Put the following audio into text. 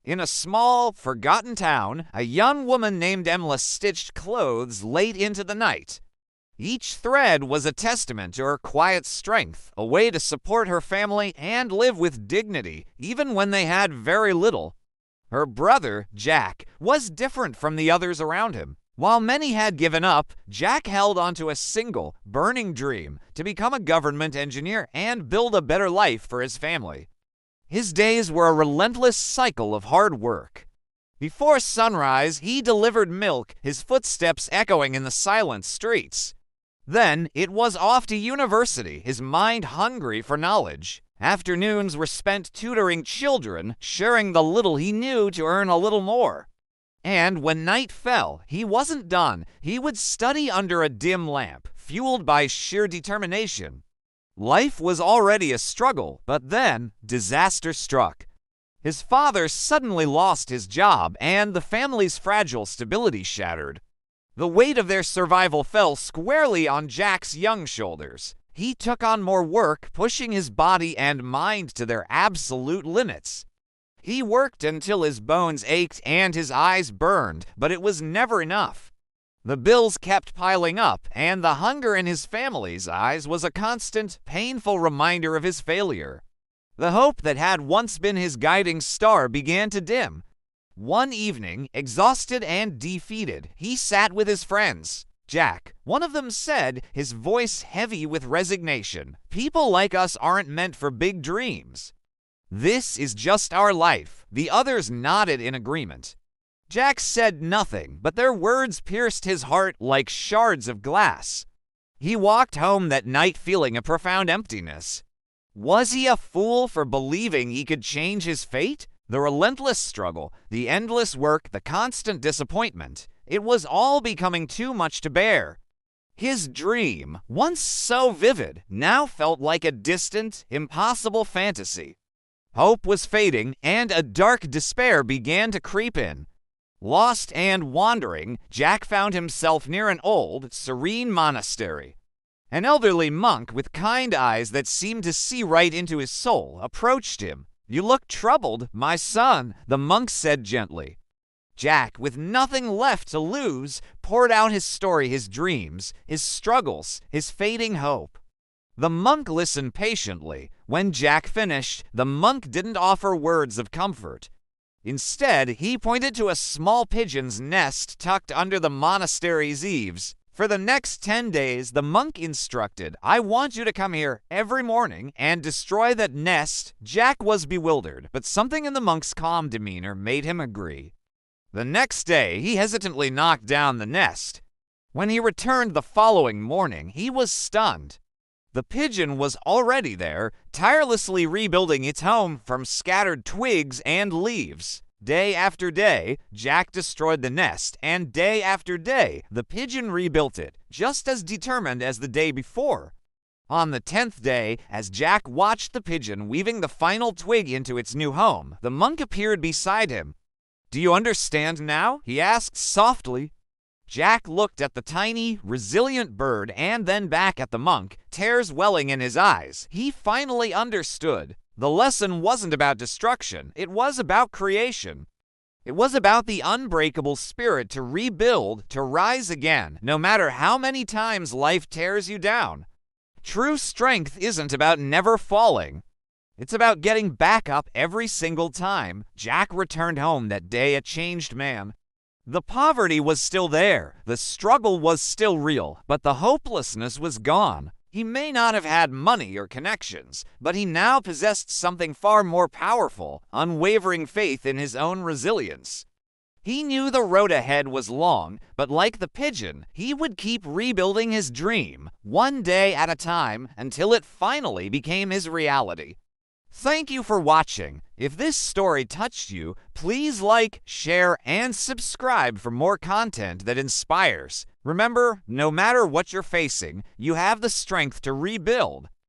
In a small, forgotten town, a young woman named Emla stitched clothes late into the night. Each thread was a testament to her quiet strength, a way to support her family and live with dignity, even when they had very little. Her brother, Jack, was different from the others around him. While many had given up, Jack held onto a single, burning dream to become a government engineer and build a better life for his family. His days were a relentless cycle of hard work. Before sunrise, he delivered milk, his footsteps echoing in the silent streets. Then it was off to university, his mind hungry for knowledge. Afternoons were spent tutoring children, sharing the little he knew to earn a little more. And when night fell, he wasn't done. He would study under a dim lamp, fueled by sheer determination. Life was already a struggle, but then disaster struck. His father suddenly lost his job, and the family's fragile stability shattered. The weight of their survival fell squarely on Jack's young shoulders. He took on more work, pushing his body and mind to their absolute limits. He worked until his bones ached and his eyes burned, but it was never enough. The bills kept piling up, and the hunger in his family's eyes was a constant, painful reminder of his failure. The hope that had once been his guiding star began to dim. One evening, exhausted and defeated, he sat with his friends. Jack, one of them said, his voice heavy with resignation, "People like us aren't meant for big dreams. This is just our life." The others nodded in agreement. Jack said nothing, but their words pierced his heart like shards of glass. He walked home that night feeling a profound emptiness. Was he a fool for believing he could change his fate? The relentless struggle, the endless work, the constant disappointment, it was all becoming too much to bear. His dream, once so vivid, now felt like a distant, impossible fantasy. Hope was fading, and a dark despair began to creep in. Lost and wandering, Jack found himself near an old, serene monastery. An elderly monk with kind eyes that seemed to see right into his soul approached him. "You look troubled, my son," the monk said gently. Jack, with nothing left to lose, poured out his story, his dreams, his struggles, his fading hope. The monk listened patiently. When Jack finished, the monk didn't offer words of comfort. Instead, he pointed to a small pigeon's nest tucked under the monastery's eaves. For the next 10 days, the monk instructed, "I want you to come here every morning and destroy that nest." Jack was bewildered, but something in the monk's calm demeanor made him agree. The next day, he hesitantly knocked down the nest. When he returned the following morning, he was stunned. The pigeon was already there, tirelessly rebuilding its home from scattered twigs and leaves. Day after day, Jack destroyed the nest, and day after day, the pigeon rebuilt it, just as determined as the day before. On the 10th day, as Jack watched the pigeon weaving the final twig into its new home, the monk appeared beside him. "Do you understand now?" he asked softly. Jack looked at the tiny, resilient bird and then back at the monk, tears welling in his eyes. He finally understood. The lesson wasn't about destruction, it was about creation. It was about the unbreakable spirit to rebuild, to rise again, no matter how many times life tears you down. True strength isn't about never falling. It's about getting back up every single time. Jack returned home that day a changed man. The poverty was still there, the struggle was still real, but the hopelessness was gone. He may not have had money or connections, but he now possessed something far more powerful, unwavering faith in his own resilience. He knew the road ahead was long, but like the pigeon, he would keep rebuilding his dream, one day at a time, until it finally became his reality. Thank you for watching. If this story touched you, please like, share, and subscribe for more content that inspires. Remember, no matter what you're facing, you have the strength to rebuild.